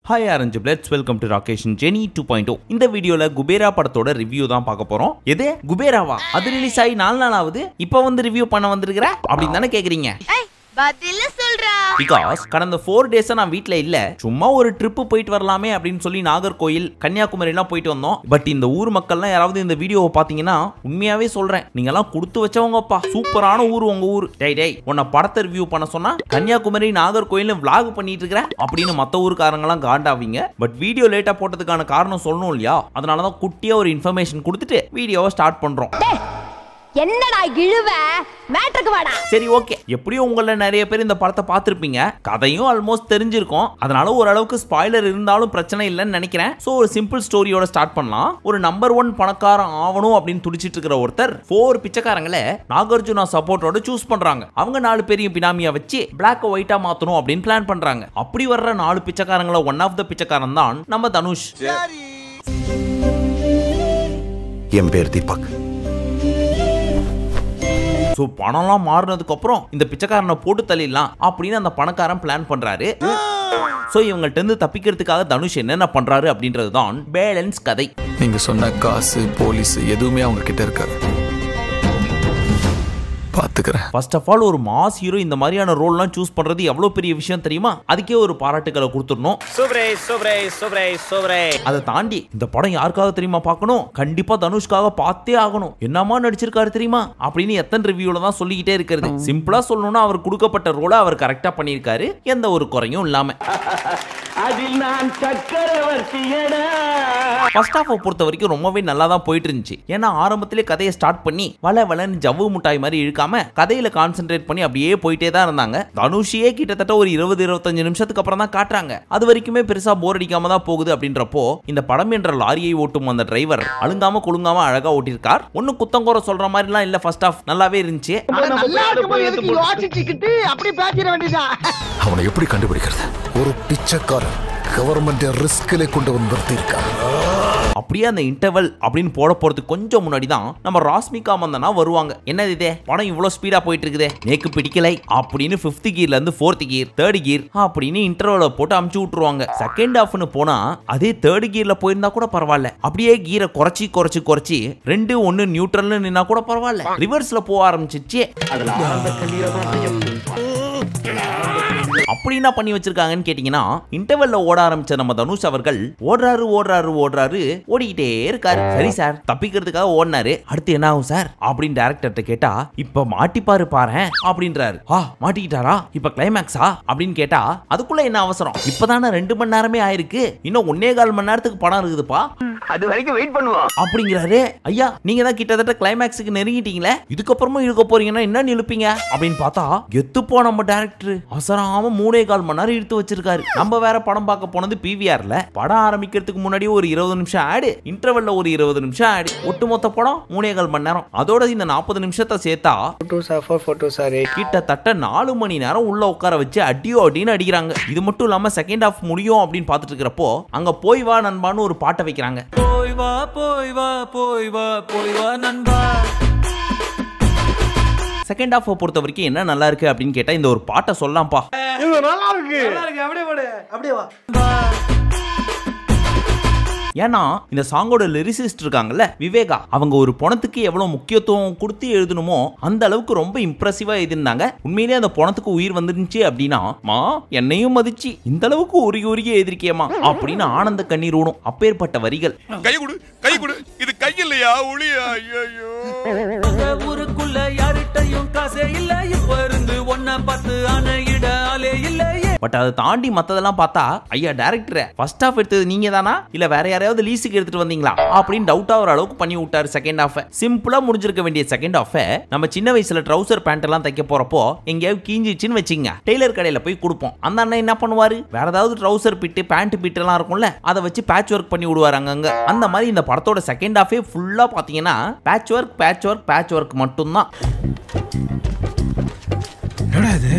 Hi Orange Blitz, welcome to Rakesh and Jenny 2.0. இந்த வீடியோல குபேரா படத்தோட ரிவ்யூ தான் பார்க்க போறோம். எது குபேராவா? அது ரிலீஸ் ஆகி 4 நாள் ஆகுது. இப்போ வந்து ரிவ்யூ பண்ண வந்திருக்கிற அப்படின்னு தானே கேக்குறீங்க. பதில சொல்றா. Because கடந்த 4 டேஸா நான் வீட்ல இல்ல. சும்மா ஒரு ட்ரிப் போயிட்டு வரலாமே அப்படின்னு சொல்லி நாகர்கோயில், கன்னியாகுமரி எல்லாம் போயிட்டு வந்தோம். பட் இந்த ஊர் மக்கள்லாம் யாராவது இந்த வீடியோவை பாத்தீங்கன்னா உண்மையாவே சொல்றேன், நீங்க எல்லாம் கொடுத்து வச்சவங்கப்பா. சூப்பரான ஊர் உங்க ஊர். டேய் உன்னை படத்தை ரிவ்யூ பண்ண சொன்னா கன்னியாகுமரி நாகர்கோயில் vlog பண்ணிட்டு இருக்கற அப்படின்னு மத்த ஊர்க்காரங்க எல்லாம் காண்டாவீங்க. பட் வீடியோ லேட்டா போட்டதுக்கான காரணம் சொல்லணும் இல்லையா? அதனாலதான் குட்டியா ஒரு இன்ஃபர்மேஷன் கொடுத்துட்டு வீடியோவை ஸ்டார்ட் பண்றோம். என்னடா இழுவ மேட்ருக்கு வாடா. சரி ஓகே, எப்படியும் உங்கள நிறைய பேர் இந்த படத்தை பார்த்திருப்பீங்க, கதையும் ஆல்மோஸ்ட் தெரிஞ்சிருக்கும். அதனால ஓரளவுக்கு ஸ்பாயிலர் இருந்தாலும் பிரச்சனை இல்லைன்னு நினைக்கிறேன். சோ ஒரு சிம்பிள் ஸ்டோரியோட ஸ்டார்ட் பண்ணலாம். ஒரு நம்பர் 1 பணக்காரன் ஆவணும் அப்படின்னு துடிச்சிட்டு இருக்கிற ஒருத்தர் 4 பிச்சைக்காரங்களை நாகார்ஜுனா சப்போர்ட்டோட சூஸ் பண்றாங்க. அவங்க 4 பேரையும் பினாமியா வச்சு பிளாக் ஒயிட்டா மாத்தணும் அப்படின்னு பிளான் பண்றாங்க. அப்படி வர்ற 4 பிச்சைக்காரங்கள ஒன் ஆஃப் த பிச்சைக்காரன் தான் நம்ம தனுஷ். என் பேர் தீபக். சோ பணம்லாம் மாறினதுக்கு அப்புறம் இந்த பிச்சைக்காரனை போட்டு தள்ளிடலாம் அப்படின்னு அந்த பணக்காரன் பிளான் பண்றாரு. சோ இவங்கள்ட்ட இருந்து தப்பிக்கிறதுக்காக தனுஷ் என்னென்ன பண்றாரு அப்படின்றது தான் பேலன்ஸ் கதை. நீங்க சொன்ன காசு போலீஸ் எதுவுமே அவங்க கிட்ட இருக்காது, பாத்துக்கிறேன். ஃபர்ஸ்ட் ஆஃப் ஆல் ஒரு மாஸ் ஹீரோ இந்த மாதிரியான ரோல்லாம் சூஸ் பண்றது எவ்வளவு பெரிய விஷயம் தெரியுமா? அதுக்கே ஒரு பாராட்டுகளை கொடுத்துடணும். அதை தாண்டி இந்த படம் யாருக்காக தெரியுமா பார்க்கணும்? கண்டிப்பா தனுஷ்காக பார்த்தே ஆகணும். என்னமா நடிச்சிருக்காரு தெரியுமா அப்படின்னு எத்தனை ரிவ்யூல தான் சொல்லிக்கிட்டே இருக்கிறது. சிம்பிளா சொல்லணும்னா அவர் கொடுக்கப்பட்ட ரோலை அவர் கரெக்டா பண்ணியிருக்காரு, எந்த ஒரு குறையும் இல்லாம. ஃபர்ஸ்ட் ஹாஃப் பொறுத்த வரைக்கும் ரொம்பவே நல்லா தான் போயிட்டு இருந்துச்சு. ஏன்னா ஆரம்பத்திலே கதையை ஸ்டார்ட் பண்ணி வளன்னு ஜவ்வு முட்டாய் மாதிரி இழுக்காம கதையில கான்சென்ட்ரேட் பண்ணி அப்படியே போயிட்டே தான் இருந்தாங்க. தனுஷியே கிட்டத்தட்ட ஒரு 20-25 நிமிஷத்துக்கு அப்புறம் தான் காட்டுறாங்க. அது வரைக்குமே பெருசா போர் அடிக்காம தான் போகுது. அப்படின்றப்போ இந்த படம் என்ற லாரியை ஓட்டும் அந்த டிரைவர் அழுங்காம குலுங்காம அழகா ஓட்டிருக்கார். ஒன்னும் குத்தங்கோர சொல்ற மாதிரி எல்லாம் இல்ல. ஃபர்ஸ்ட் ஹாஃப் நல்லாவே இருந்துச்சு. அவனை எப்படி கண்டுபிடிக்கிறது? ஒரு பிச்சைக்காரன் கவர்மெண்ட் ரிஸ்க்ல கொண்டு வந்து நிறுத்தியிருக்காங்க. அப்படியே அந்த இன்டர்வல் அப்படின்னு போட போறதுக்கு கொஞ்சம் முன்னாடி தான் நம்ம ராஸ்மிகா மந்தனா வருவாங்க. என்னது இதே படம் இவ்வளவு ஸ்பீடா போயிட்டு இருக்குதே, நேக்கு பிடிக்கலை அப்படின்னு 5th கியர்ல இருந்து 4th கியர் 3rd கியர் அப்படின்னு இன்டர்வல போட்டு அமுச்சு விட்டுருவாங்க. செகண்ட் ஹாஃப்னு போனா அதே 3rd கியர்ல போயிருந்தா கூட பரவாயில்ல, அப்படியே கியரை குறைச்சி 2 1 நியூட்ரல்னு நின்னா கூட பரவாயில்ல, ரிவர்ஸ்ல போக ஆரம்பிச்சிச்சு. அப்படி என்ன பண்ணி வச்சிருக்காங்கன்னு கேட்டீங்கன்னா, இன்டர்வல்ல ஓட ஆரம்பிச்ச நம்ம தனுஷ் அவர்கள் ஓடுறாரு ஓடிக்கிட்டே இருக்காரு. சரி சார், தப்பிக்கிறதுக்காக ஓடினாரு. அடுத்து என்ன ஆகும் சார் அப்படின்னு டைரக்டர்ட்ட கேட்டா, இப்ப மாட்டிப்பாரு பாரு அப்படின்றாரு. மாட்டிக்கிட்டாரா? இப்ப கிளைமேக்ஸா அப்படின்னு கேட்டா, அதுக்குள்ள என்ன அவசரம், இப்பதானே 2 மணி நேரமே ஆயிருக்கு, இன்னும் 1.25 மணி நேரத்துக்கு படம் இருக்குதுப்பா, அது வரைக்கும் வெயிட் பண்ணுவோம் அப்படிங்கிறாரு. ஐயா நீங்க தான் கிட்டத்தட்ட கிளைமேக்ஸுக்கு நெருங்கிட்டீங்களே, இதுக்கப்புறமா இழுக்க போறீங்கன்னா என்ன இழுப்பீங்க அப்படின்னு பார்த்தா, எத்துப்போ நம்ம டைரக்டர் அவசரமா 3.25 மணி நேரம் இழுத்து வச்சிருக்காரு. நம்ம வேற படம் பார்க்க போனது PVRல. படம் ஆரம்பிக்கிறதுக்கு முன்னாடி ஒரு 20 நிமிஷம் ஆடு, இன்டர்வல்ல ஒரு 20 நிமிஷம் ஆடு, ஒட்டுமொத்த படம் 3.25 மணி நேரம். அதோட இந்த 40 நிமிஷத்தை சேர்த்தா கிட்டத்தட்ட 4 மணி நேரம் உள்ள உட்கார வச்சு அடின்னு அடிக்கிறாங்க. இது மட்டும் இல்லாம செகண்ட் ஹாஃப் முடியும் அப்படின்னு பார்த்துட்டு இருக்கிறப்போ அங்க போய் வா நண்பான்னு ஒரு பாட்டை வைக்கிறாங்க. போய் வா போய் வா போய் வா போய் வா நண்பா. செகண்ட் ஹாஃப் பொறுத்த வரைக்கும் என்ன நல்லா இருக்கு அப்படின்னு கேட்டா, இந்த ஒரு பாட்டை சொல்லலாம்ப்பா. ஏன்னா இந்த சாங்கோட லிரிசிஸ்ட் இருக்காங்கல்ல விவேகா, அவங்க ஒரு பணத்துக்கு எவ்வளவு முக்கியத்துவம் கொடுத்து எழுதணுமோ அந்த அளவுக்கு ரொம்ப இம்ப்ரெசிவா எழுதிருந்தாங்க. உண்மையிலேயே அந்த பணத்துக்கு உயிர் வந்துருந்துச்சு அப்படின்னா, மா என்னையும் மதிச்சு இந்த அளவுக்கு உருகி எழுதிருக்கேமா அப்படின்னு ஆனந்த கண்ணீர் ஓடும். அப்பேற்பட்ட வரிகள். கை கொடு இது கை இல்லையா ஒளியா? ஐயோ ஊருக்குள்ள யார்கிட்டயும் காசே இல்ல, இப்ப இருந்து ஒன்ன பார்த்து அணையிட ஆளே இல்ல. பட் அதை தாண்டி மத்ததெல்லாம் பார்த்தா, ஐயா டைரக்டர் ஃபர்ஸ்ட் ஹாஃப் எடுத்தது நீங்க தானா இல்ல வேற யாரையாவது லீஸுக்கு எடுத்துட்டு வந்தீங்களா அப்படின்னு டவுட் ஆகிற அளவுக்கு பண்ணி விட்டாரு. செகண்ட் ஹாஃப் சிம்பிளா முடிஞ்சிருக்க வேண்டிய செகண்ட் ஹாஃப் நம்ம சின்ன வயசுல ட்ரவுசர் பேண்ட் எல்லாம் தைக்க போறப்போ எங்கேயாவது கீஞ்சிச்சுன்னு வச்சுங்க, டெய்லர் கடையில போய் கொடுப்போம். அந்த அண்ணன் என்ன பண்ணுவாரு, வேற ஏதாவது ட்ரவுசர் பிட்டு பேண்ட் பிட்டு எல்லாம் இருக்கும்ல, அதை வச்சு பேட்ச் ஒர்க் பண்ணி விடுவாரு அங்க. அந்த மாதிரி இந்த படத்தோட செகண்ட் ஹாஃபே ஃபுல்லா பாத்தீங்கன்னா பேட்ச் ஒர்க் மட்டும்தான். என்னடா இது?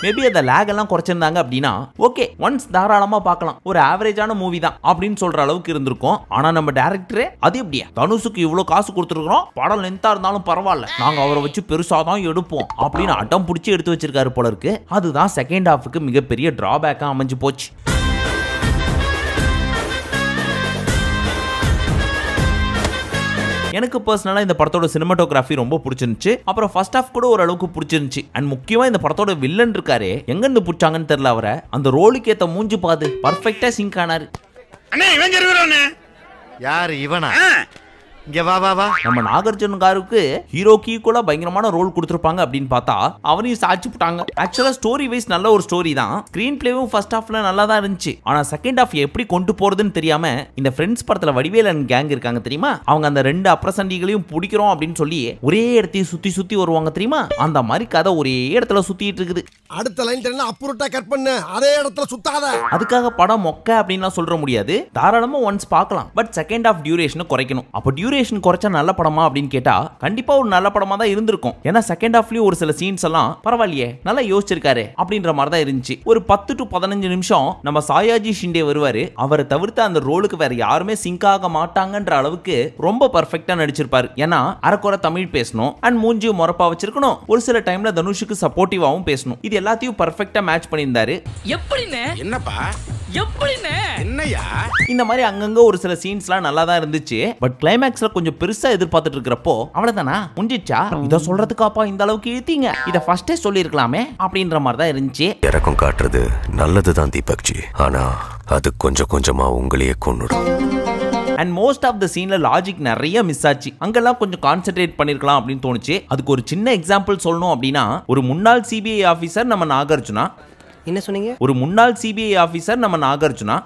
மேபி அந்த லேக் எல்லாம் குறைச்சிருந்தாங்க அப்படின்னா ஓகே ஒன்ஸ் தாராளமா பார்க்கலாம், ஒரு ஆவரேஜான மூவி தான் அப்படின்னு சொல்ற அளவுக்கு இருந்திருக்கும். ஆனா நம்ம டைரக்டரே அது எப்படியா தனுஷுக்கு இவ்வளவு காசு கொடுத்துருக்கோம், படம் லென்த்தா இருந்தாலும் பரவாயில்ல, நாங்க அவரை வச்சு பெருசாதான் எடுப்போம் அப்படின்னு அடம் பிடிச்சி எடுத்து வச்சிருக்காரு போல இருக்கு. அதுதான் செகண்ட் ஹாஃபுக்கு மிகப்பெரிய டிராபேக்கா அமைஞ்சு போச்சு. எனக்கு பர்சனலா இந்த படத்தோட சினிமாட்டோகிராஃபி ரொம்ப பிடிச்சிருந்துச்சு. அப்புறம் ஃபர்ஸ்ட் ஹாஃப் கூட ஓரளவுக்கு பிடிச்சிருந்துச்சு. அண்ட் முக்கியமா இந்த படத்தோட வில்லன் இருக்காரு, எங்க இருந்து பிடிச்சாங்கன்னு தெரியல, அவரை அந்த ரோலுக்கு ஏத்த மூஞ்சி பாது பர்ஃபெக்ட்டா சிங்க் ஆனாரு. அண்ணே இவங்க இருவரானே யாரு இவனா? இங்க வா வா வா. நம்ம நாகார்ஜுனகாருக்கு ஹீரோக்கு ஈக்குவலா பயங்கரமான ரோல் கொடுத்திருப்பாங்க அப்படின்னு பார்த்தா அவரையும் சாட்சி போட்டாங்க. ஆக்சுவலா ஸ்டோரி வைஸ் நல்ல ஒரு ஸ்டோரி தான், ஸ்கிரீன் பிளேவும் ஃபர்ஸ்ட் ஹாஃப்ல நல்லா தான் இருந்துச்சு. ஆனா செகண்ட் ஹாஃப் எப்படி கொண்டு போறதுன்னு தெரியாம இந்த ஃப்ரெண்ட்ஸ் படத்துல வடிவேலன் கேங் இருக்காங்க தெரியுமா, அவங்க அந்த ரெண்டு அப்ரசண்டிகளையும் பிடிக்கிறோம் அப்படின்னு சொல்லி ஒரே இடத்தையும் சுத்தி சுத்தி வருவாங்க தெரியுமா, அந்த மாதிரி கதை ஒரே இடத்துல சுத்திட்டு இருக்குது. அடுத்த லைன் தெரியல அப்புறட்டா கட் பண்ணு, அதே இடத்துல சுத்தாத. அதுக்காக படம் மொக்க அப்படின்லாம் சொல்ற முடியாது, தாராளமா ஒன்ஸ் பார்க்கலாம். பட் செகண்ட் ஹாஃப் டியூரேஷனை குறைக்கணும். அப்போ டியூரேஷன் குறைச்சா நல்ல படமா அப்படின்னு கேட்டா கண்டிப்பா ஒரு நல்ல படமா தான் இருந்திருக்கும். ஏன்னா செகண்ட் ஹாஃப்லயும் ஒரு சில சீன்ஸ் எல்லாம் பரவாயில்லையே நல்லா யோசிச்சிருக்காரு அப்படின்ற மாதிரி தான் இருந்துச்சு. ஒரு 10 to 15 நிமிஷம் நம்ம சாயாஜி ஷிண்டே வருவாரு, அவரை தவிர்த்து அந்த ரோலுக்கு வேற யாருமே சிங்க் ஆக மாட்டாங்கன்ற அளவுக்கு ரொம்ப பர்ஃபெக்ட்டா நடிச்சிருப்பாரு. ஏன்னா அரைக்குறை தமிழ் பேசணும் அண்ட் மூஞ்சியும் மொறப்பா வச்சிருக்கணும், ஒரு சில டைம்ல தனுஷுக்கு சப்போர்ட்டிவாவும் பேசணும். இது எல்லாத்தையும் பர்ஃபெக்ட்டா மேட்ச் பண்ணியிருந்தாரு. என்னப்பா என்னையா இந்த மாதிரி அங்கங்க ஒரு சில சீன்ஸ்லாம் நல்லா தான் இருந்துச்சு. பட் கிளைமேக்ஸ்ல கொஞ்சம் பெருசா எதிர்பார்த்துட்டு இருக்கிறப்போ அவ்வளவுதானா முடிஞ்சிச்சா, இத சொல்றதுக்காப்பா இந்த அளவுக்கு இழுத்தீங்க, இத ஃபர்ஸ்டே சொல்லிருக்கலாமே அப்படின்ற மாதிரி தான் இருந்துச்சு. இறக்கம் காட்டுறது நல்லதுதான் தீபக்ஜி, ஆனா அது கொஞ்சம் கொஞ்சமா உங்களையே கொன்னுடும். அண்ட் மோஸ்ட் ஆஃப் த சீன்ல லாஜிக் நிறைய மிஸ் ஆச்சு, அங்கெல்லாம் கொஞ்சம் கான்சென்ட்ரேட் பண்ணிருக்கலாம் அப்படின்னு தோணுச்சு. அதுக்கு ஒரு சின்ன எக்ஸாம்பிள் சொல்லணும் அப்படின்னா, ஒரு முன்னாள் சிபிஐ ஆபீசர் நம்ம நாகார்ஜுனா, என்ன சொன்னீங்க? ஒரு முன்னாள் சிபிஐ ஆபீசர் நம்ம நாகார்ஜுனா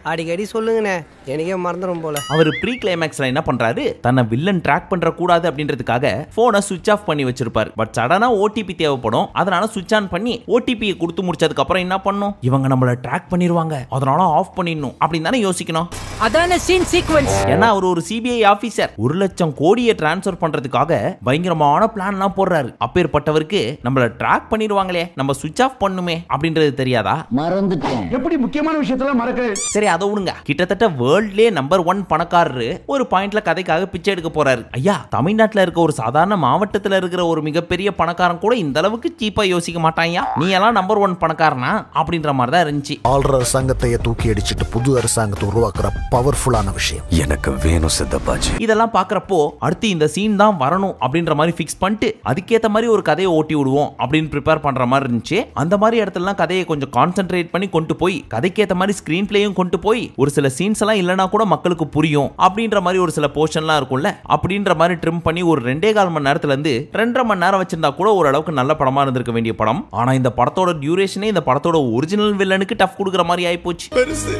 அடிக்கடி சொல்லுங்கண்ணே, எனக்கே மறந்துடும் போல. அவர் ப்ரீ கிளைமேக்ஸ்ல என்ன பண்றாரு, தன்னை வில்லன் ட்ராக் பண்ற கூடாது அப்படின்றதுக்காக போனை சுவிட்ச் ஆஃப் பண்ணி வச்சிருப்பாரு. பட் சடனா ஓடிபி தேவைப்படும், அதனால சுவிட்ச் ஆன் பண்ணி ஓடிபியை கொடுத்து முடிச்சதுக்கு அப்புறம் என்ன பண்ணும், இவங்க நம்மள ட்ராக் பண்ணிடுவாங்க அதனால ஆஃப் பண்ணிடணும் அப்படின்னு தானே யோசிக்கணும். அதான சீன் சீக்வென்ஸ். ஏன்னா அவர் ஒரு சிபிஐ ஆபீசர் 1 லட்சம் கோடியை டிரான்ஸ்ஃபர் பண்றதுக்காக பயங்கரமான பிளான்லாம் போடுறாரு. அப்பேற்பட்டவருக்கு நம்மள ட்ராக் பண்ணிடுவாங்களே, நம்ம சுவிட்ச் ஆஃப் பண்ணுமே அப்படின்றது தெரியாதா? மறந்துட்டேன். எப்படி முக்கியமான விஷயத்தெல்லாம் மறக்க. சரி அதை விடுங்க, கிட்டத்தட்ட வேர்ல்ட்லயே நம்பர் 1 பணக்காரரு ஒரு பாயிண்ட்ல கதைக்காக பிச்சை எடுக்க போறாரு. ஐயா தமிழ்நாட்டுல இருக்க ஒரு சாதாரண மாவட்டத்துல இருக்கிற ஒரு மிகப்பெரிய பணக்காரன் கூட இந்த அளவுக்கு சீப்பா யோசிக்க மாட்டாங்க, நீ எல்லாம் நம்பர் 1 பணக்காரனா அப்படின்ற மாதிரி தான் இருந்துச்சு. ஆள்ற அரசாங்கத்தையே தூக்கி அடிச்சிட்டு புது அரசாங்கத்தை உருவாக்குற பவர்ஃபுல்லான விஷயம் எனக்கு வேணும் சித்தப்பாஜி. இதெல்லாம் பாக்குறப்போ அடுத்து இந்த சீன் தான் வரணும் அப்படின்ற மாதிரி ஃபிக்ஸ் பண்ணிட்டு அதுக்கேற்ற மாதிரி ஒரு கதையை ஓட்டி விடுவோம் அப்படின்னு ப்ரிப்பேர் பண்ற மாதிரி இருந்துச்சு. அந்த மாதிரி இடத்துலலாம் கதையை கொஞ்சம் கான்சென்ட்ரேட் பண்ணி கொண்டு போய் கதைக்கேற்ற மாதிரி ஸ்கிரீன் பிளேயும் கொண்டு போய் ஒரு சில சீன்ஸ் எல்லாம் இல்லனா கூட மக்களுக்கு புரியும் அப்படின்ற மாதிரி ஒரு சில போர்ஷன்லாம் இருக்கும்ல, அப்படின்ற மாதிரி ட்ரிம் பண்ணி ஒரு 2.25 மணி நேரத்துல இருந்து 2.5 மணி நேரம் வச்சிருந்தா கூட ஓரளவுக்கு நல்ல படமா இருந்திருக்க வேண்டிய படம். ஆனா இந்த படத்தோட டியூரேஷனே இந்த படத்தோட ஒரிஜினல் வில்லனுக்கு டஃப் கொடுக்குற மாதிரி ஆயிப்போச்சு. பெருசு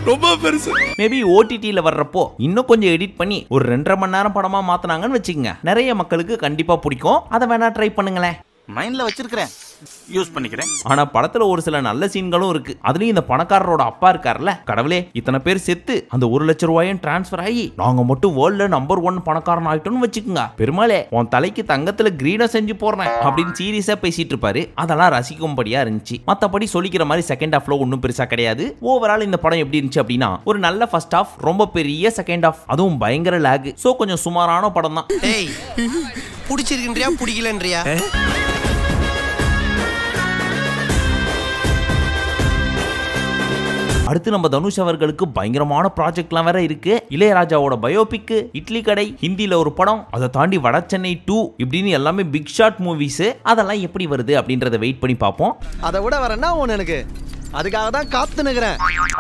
ரொம்ப பெருசு. மேபி ஓடிடில வர்றப்போ இன்னும் கொஞ்சம் எடிட் பண்ணி ஒரு 2.5 மணி நேரம் படமா மாத்தினாங்கன்னு வச்சுக்கோங்க, நிறைய மக்களுக்கு கண்டிப்பா பிடிக்கும். அதை வேணா ட்ரை பண்ணுங்களேன். மைண்ட்ல வச்சிருக்கிறேன், யூஸ் பண்ணிக்கிறேன். ஆனா படத்துல ஒரு சில நல்ல சீன்களும் இருக்கு. அதுலயும் இந்த பணக்காரரோட அப்பா இருக்காருல்ல, கடவுளே இத்தனை பேர் செத்து அந்த 1 லட்சம் ரூபாயும் டிரான்ஸ்பர் ஆகி நாங்க மட்டும் வேர்ல்ட்ல நம்பர் 1 பணக்காரன் ஆயிட்டோம்னு வச்சுக்கோங்க, பெருமாளே உன் தலைக்கு தங்கத்துல கிரீனா செஞ்சு போறேன் அப்படின்னு சீரியஸா பேசிட்டு இருப்பாரு. அதெல்லாம் ரசிக்கும்படியா இருந்துச்சு. மத்தபடி சொல்லிக்கிற மாதிரி செகண்ட் ஹாஃப்ல ஒன்னும் பெருசா கிடையாது. ஓவரால் இந்த படம் எப்படி இருந்துச்சு அப்படின்னா, ஒரு நல்ல ஃபர்ஸ்ட் ஹாஃப், ரொம்ப பெரிய செகண்ட் ஹாஃப், அதுவும் பயங்கர லாக். சோ கொஞ்சம் சுமாரான படம் தான். டேய் பிடிச்சிருக்கின்றியா பிடிக்கலன்றியா? அடுத்து நம்ம தனுஷ் அவர்களுக்கு பயங்கரமான ப்ராஜெக்ட்லாம் வேற இருக்கு. இளையராஜாவோட பயோபிக், இட்லி கடை, ஹிந்தில ஒரு படம், அதை தாண்டி வட சென்னை 2 இப்படின்னு எல்லாமே பிக் ஷாட் மூவிஸ். அதெல்லாம் எப்படி வருது அப்படின்றத வெயிட் பண்ணி பார்ப்போம். அதை விட வரேன்னா ஒன்று எனக்கு அதுக்காக தான் காத்து நிக்கிறேன்.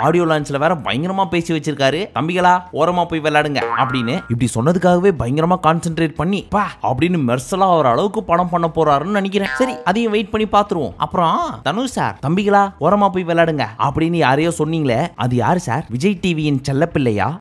ஆடியோ லான்ச்ல வேற பயங்கரமா பேசி வச்சிருக்காரு, தம்பிகளா ஓரமா போய் விளையாடுங்க அப்படின்னு. இப்படி சொன்னதுக்காகவே பயங்கரமா கான்சென்ட்ரேட் பண்ணி பா அப்படின்னு மெர்சலா ஒரு அளவுக்கு படம் பண்ண போறாருன்னு நினைக்கிறேன். சரி அதையும் வெயிட் பண்ணி பாத்துருவோம். அப்புறம் தனுஷ் சார், தம்பிகளா ஓரமா போய் விளையாடுங்க அப்படின்னு யாரையோ சொன்னீங்களே, அது யாரு சார்? விஜய் டிவியின் செல்லப்பிள்ளையா?